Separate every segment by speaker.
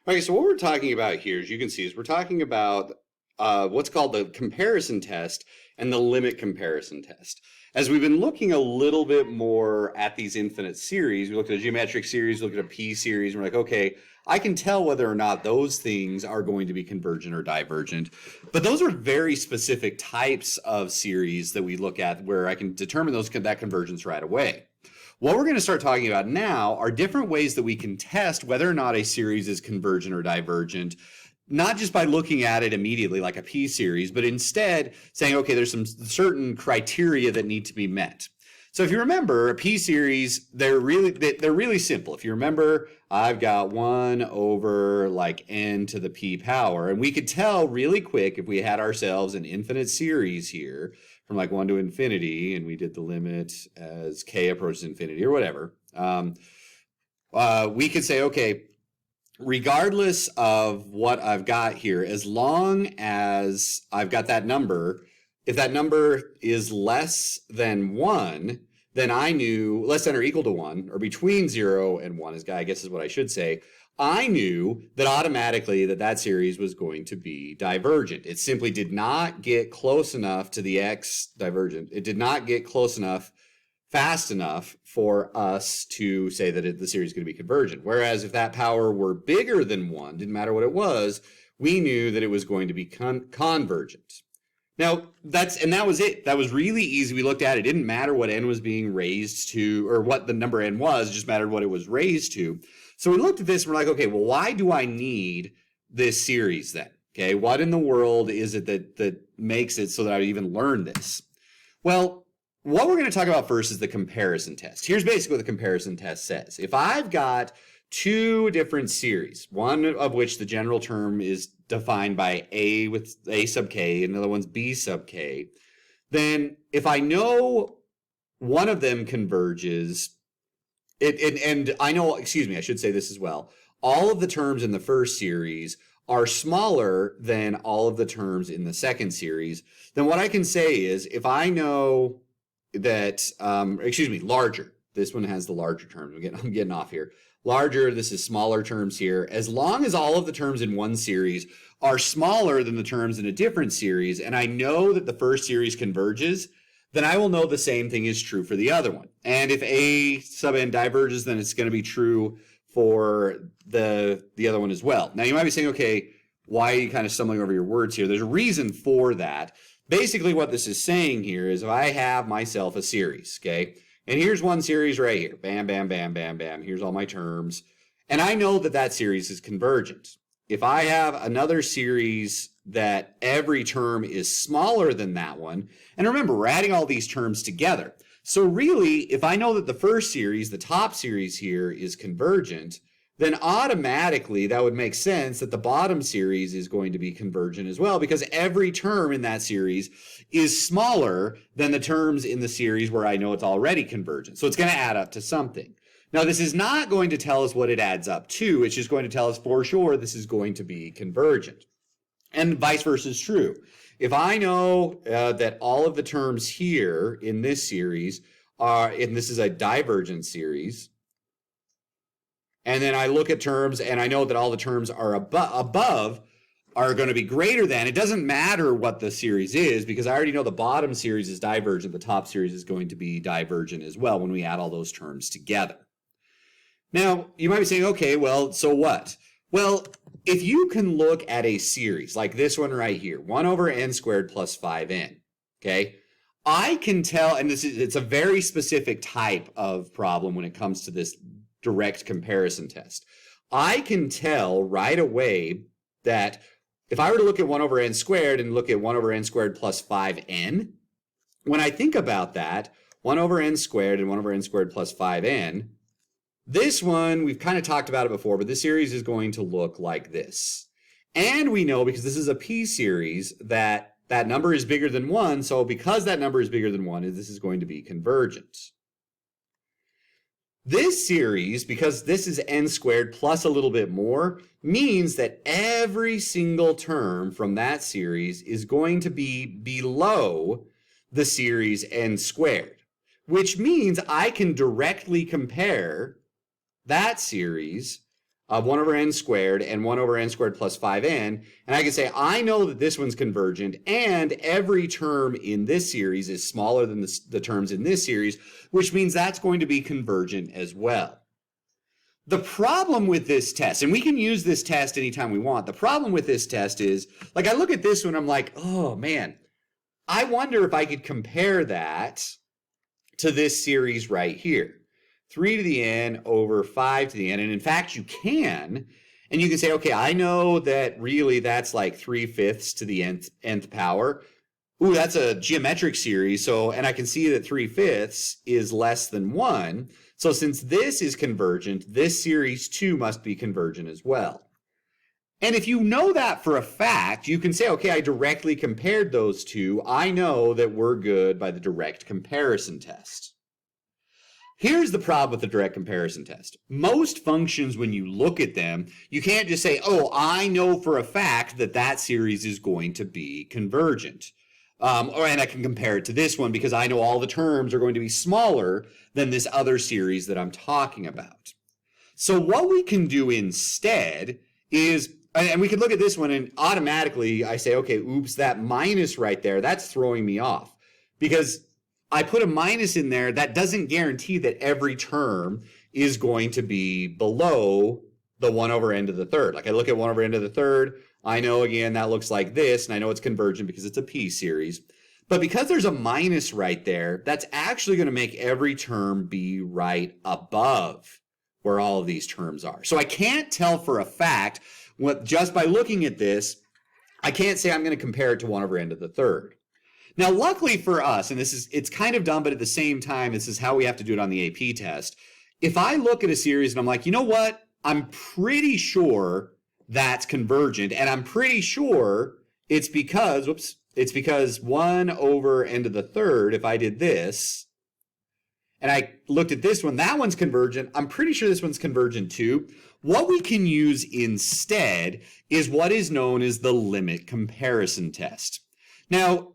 Speaker 1: Okay, so what we're talking about here, as you can see, is we're talking about what's called the comparison test and the limit comparison test. As we've been looking a little bit more at these infinite series, we looked at a geometric series, we looked at a p-series, and we're like, okay, I can tell whether or not those things are going to be convergent or divergent. But those are very specific types of series that we look at where I can determine that convergence right away. What we're going to start talking about now are different ways that we can test whether or not a series is convergent or divergent, not just by looking at it immediately like a p-series, but instead saying, okay, there's some certain criteria that need to be met. So if you remember, a p-series, they're really simple. If you remember, I've got 1 over like n to the p power, and we could tell really quick if we had ourselves an infinite series here, from like 1 to infinity, and we did the limit as k approaches infinity or whatever, we could say, okay, regardless of what I've got here, as long as I've got that number, if that number is less than 1, then I knew, less than or equal to 1, or between 0 and 1, I guess is what I should say, I knew that automatically that series was going to be divergent. It simply did not get close enough to the x divergent. It did not get close enough, fast enough for us to say that the series is going to be convergent. Whereas if that power were bigger than 1, didn't matter what it was, we knew that it was going to be convergent. Now, that was it. That was really easy. We looked at it. It didn't matter what n was being raised to, or what the number n was, it just mattered what it was raised to. So we looked at this and we're like, okay, well, why do I need this series then? Okay, what in the world is it that makes it so that I would even learn this? Well, what we're going to talk about first is the comparison test. Here's basically what the comparison test says. If I've got two different series, one of which the general term is defined by a with a sub k, and the other one's b sub k, then if I know one of them converges, and I know, excuse me, I should say this as well, all of the terms in the first series are smaller than all of the terms in the second series, then what I can say is if I know that, larger, this one has the larger terms, I'm getting off here. Larger, this is smaller terms here. As long as all of the terms in one series are smaller than the terms in a different series, and I know that the first series converges, then I will know the same thing is true for the other one. And if a sub n diverges, then it's going to be true for the other one as well. Now you might be saying, okay, why are you kind of stumbling over your words here? There's a reason for that. Basically what this is saying here is if I have myself a series, okay, and here's one series right here, bam, bam, bam, bam, bam, here's all my terms, and I know that that series is convergent. If I have another series that every term is smaller than that one, and remember, we're adding all these terms together. So really, if I know that the first series, the top series here, is convergent, then automatically that would make sense that the bottom series is going to be convergent as well, because every term in that series is smaller than the terms in the series where I know it's already convergent. So it's going to add up to something. Now, this is not going to tell us what it adds up to. It's just going to tell us for sure this is going to be convergent. And vice versa is true. If I know that all of the terms here in this series are, and this is a divergent series, and then I look at terms and I know that all the terms are above are going to be greater than, it doesn't matter what the series is because I already know the bottom series is divergent, the top series is going to be divergent as well when we add all those terms together. Now, you might be saying, okay, well, so what? Well, if you can look at a series like this one right here, 1 over n squared plus 5n, okay, I can tell, and it's a very specific type of problem when it comes to this direct comparison test. I can tell right away that if I were to look at 1 over n squared and look at 1 over n squared plus 5n, when I think about that, 1 over n squared and 1 over n squared plus 5n, this one, we've kind of talked about it before, but this series is going to look like this. And we know, because this is a p-series, that that number is bigger than 1, so because that number is bigger than 1, this is going to be convergent. This series, because this is n squared plus a little bit more, means that every single term from that series is going to be below the series n squared, which means I can directly compare that series 1 over n squared and 1 over n squared plus 5n. And I can say, I know that this one's convergent and every term in this series is smaller than the terms in this series, which means that's going to be convergent as well. The problem with this test, and we can use this test anytime we want, the problem with this test is, like, I look at this one, I'm like, oh man, I wonder if I could compare that to this series right here. 3 to the n over 5 to the n. And in fact, you can. And you can say, okay, I know that really that's like 3/5 to the nth power. Ooh, that's a geometric series. So, and I can see that 3/5 is less than 1. So since this is convergent, this series too must be convergent as well. And if you know that for a fact, you can say, okay, I directly compared those two. I know that we're good by the direct comparison test. Here's the problem with the direct comparison test. Most functions, when you look at them, you can't just say, oh, I know for a fact that that series is going to be convergent. And I can compare it to this one because I know all the terms are going to be smaller than this other series that I'm talking about. So what we can do instead is, and we can look at this one and automatically I say, okay, oops, that minus right there, that's throwing me off because I put a minus in there. That doesn't guarantee that every term is going to be below the 1 over n to the third. Like I look at 1 over n to the third, I know again that looks like this, and I know it's convergent because it's a p series. But because there's a minus right there, that's actually going to make every term be right above where all of these terms are. So I can't tell for a fact, just by looking at this, I can't say I'm going to compare it to 1 over n to the third. Now, luckily for us, and it's kind of dumb, but at the same time, this is how we have to do it on the AP test. If I look at a series and I'm like, you know what? I'm pretty sure that's convergent, and I'm pretty sure it's because, it's because 1 over n to the third, if I did this, and I looked at this one, that one's convergent. I'm pretty sure this one's convergent too. What we can use instead is what is known as the limit comparison test. Now,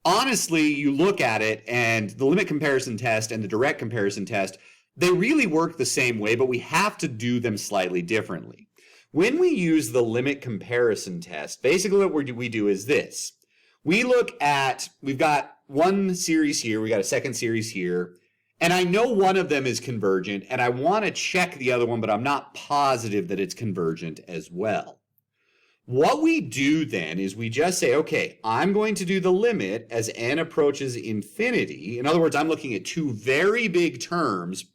Speaker 1: honestly, you look at it and the limit comparison test and the direct comparison test, they really work the same way, but we have to do them slightly differently. When we use the limit comparison test, basically what we do is this. We look at, we've got one series here, we got a second series here, and I know one of them is convergent, and I want to check the other one, but I'm not positive that it's convergent as well. What we do then is we just say, okay, I'm going to do the limit as n approaches infinity. In other words, I'm looking at two very big terms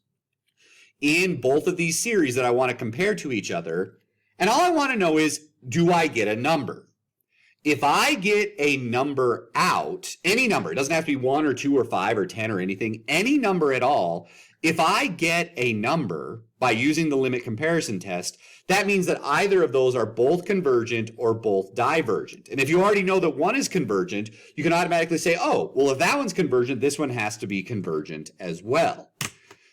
Speaker 1: in both of these series that I want to compare to each other. And all I want to know is, do I get a number? If I get a number out, any number, it doesn't have to be 1 or 2 or 5 or 10 or anything, any number at all, if I get a number by using the limit comparison test, that means that either of those are both convergent or both divergent. And if you already know that one is convergent, you can automatically say, oh, well, if that one's convergent, this one has to be convergent as well.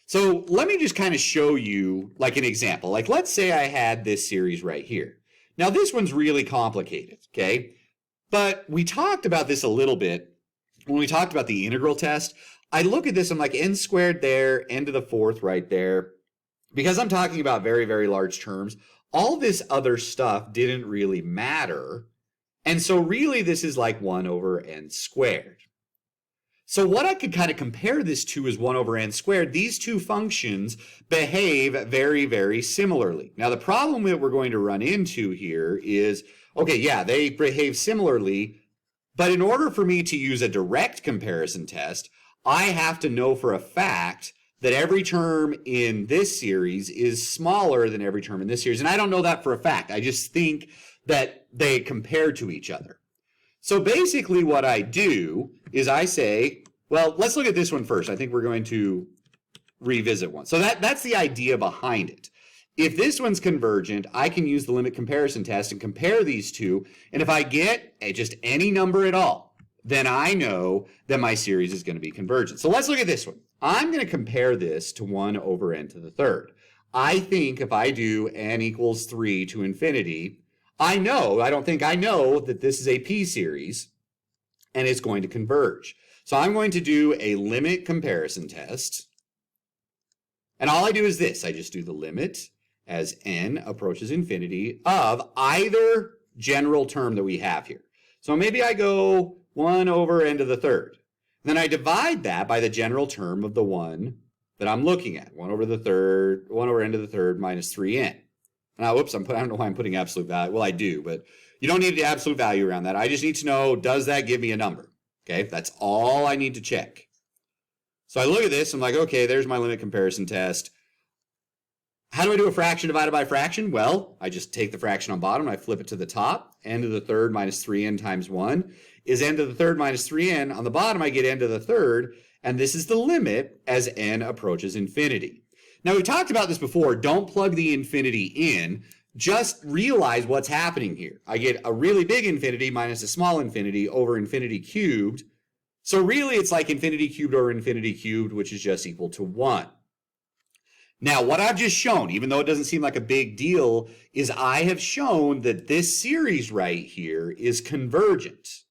Speaker 1: So let me just kind of show you like an example. Like let's say I had this series right here. Now this one's really complicated, okay? But we talked about this a little bit when we talked about the integral test. I look at this, I'm like n squared there, n to the fourth right there. Because I'm talking about very, very large terms, all this other stuff didn't really matter. And so really this is like 1 over n squared. So what I could kind of compare this to is 1 over n squared. These two functions behave very, very similarly. Now the problem that we're going to run into here is, okay, yeah, they behave similarly, but in order for me to use a direct comparison test, I have to know for a fact that every term in this series is smaller than every term in this series. And I don't know that for a fact. I just think that they compare to each other. So basically what I do is I say, well, let's look at this one first. I think we're going to revisit one. So that's the idea behind it. If this one's convergent, I can use the limit comparison test and compare these two. And if I get just any number at all, then I know that my series is going to be convergent. So let's look at this one. I'm going to compare this to 1 over n to the third. I think if I do n equals 3 to infinity, I know that this is a p series and it's going to converge. So I'm going to do a limit comparison test. And all I do is this. I just do the limit as n approaches infinity of either general term that we have here. So maybe I go 1 over n to the third. Then I divide that by the general term of the one that I'm looking at. 1 over n to the third minus 3n. Now, whoops, I don't know why I'm putting absolute value. Well, I do, but you don't need the absolute value around that. I just need to know, does that give me a number? Okay, that's all I need to check. So I look at this, I'm like, okay, there's my limit comparison test. How do I do a fraction divided by a fraction? Well, I just take the fraction on bottom, and I flip it to the top. N to the third minus 3n times 1 is n to the third minus 3n. On the bottom, I get n to the third, and this is the limit as n approaches infinity. Now, we talked about this before. Don't plug the infinity in. Just realize what's happening here. I get a really big infinity minus a small infinity over infinity cubed. So really, it's like infinity cubed over infinity cubed, which is just equal to 1. Now, what I've just shown, even though it doesn't seem like a big deal, is I have shown that this series right here is convergent.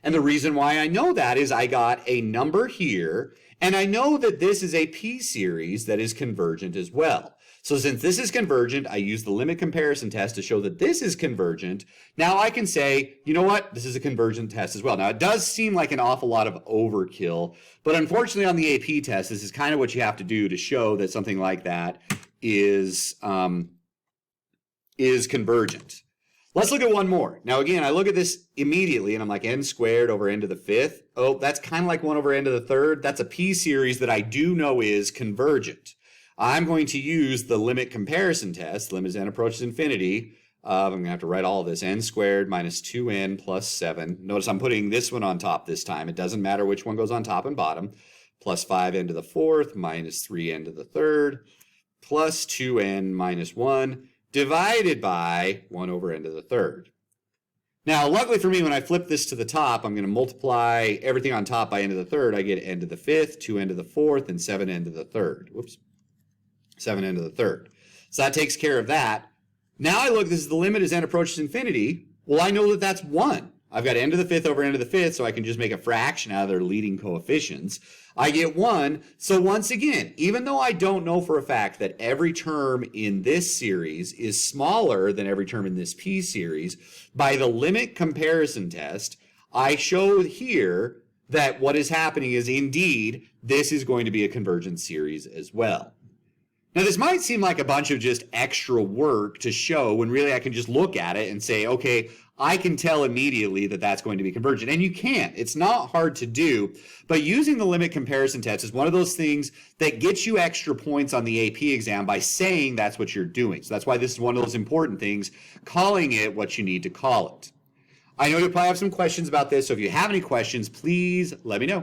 Speaker 1: And the reason why I know that is I got a number here, and I know that this is a p-series that is convergent as well. So since this is convergent, I use the limit comparison test to show that this is convergent. Now I can say, you know what, this is a convergent test as well. Now it does seem like an awful lot of overkill, but unfortunately on the AP test, this is kind of what you have to do to show that something like that is convergent. Let's look at one more. Now again, I look at this immediately and I'm like n squared over n to the fifth. Oh, that's kind of like 1 over n to the third. That's a p-series that I do know is convergent. I'm going to use the limit comparison test, limit as n approaches infinity. I'm going to have to write all of this, n squared minus 2n plus 7. Notice I'm putting this one on top this time. It doesn't matter which one goes on top and bottom. Plus 5n to the fourth minus 3n to the third plus 2n minus 1 divided by 1 over n to the third. Now, luckily for me, when I flip this to the top, I'm going to multiply everything on top by n to the third. I get n to the fifth, 2n to the fourth, and 7n to the third. Whoops. 7n to the third. So that takes care of that. Now I look, this is the limit as n approaches infinity. Well, I know that that's 1. I've got n to the fifth over n to the fifth, so I can just make a fraction out of their leading coefficients. I get 1. So once again, even though I don't know for a fact that every term in this series is smaller than every term in this p-series, by the limit comparison test, I show here that what is happening is indeed this is going to be a convergent series as well. Now, this might seem like a bunch of just extra work to show when really I can just look at it and say, okay, I can tell immediately that that's going to be convergent. And you can. It's not hard to do. But using the limit comparison test is one of those things that gets you extra points on the AP exam by saying that's what you're doing. So that's why this is one of those important things, calling it what you need to call it. I know you'll probably have some questions about this. So if you have any questions, please let me know.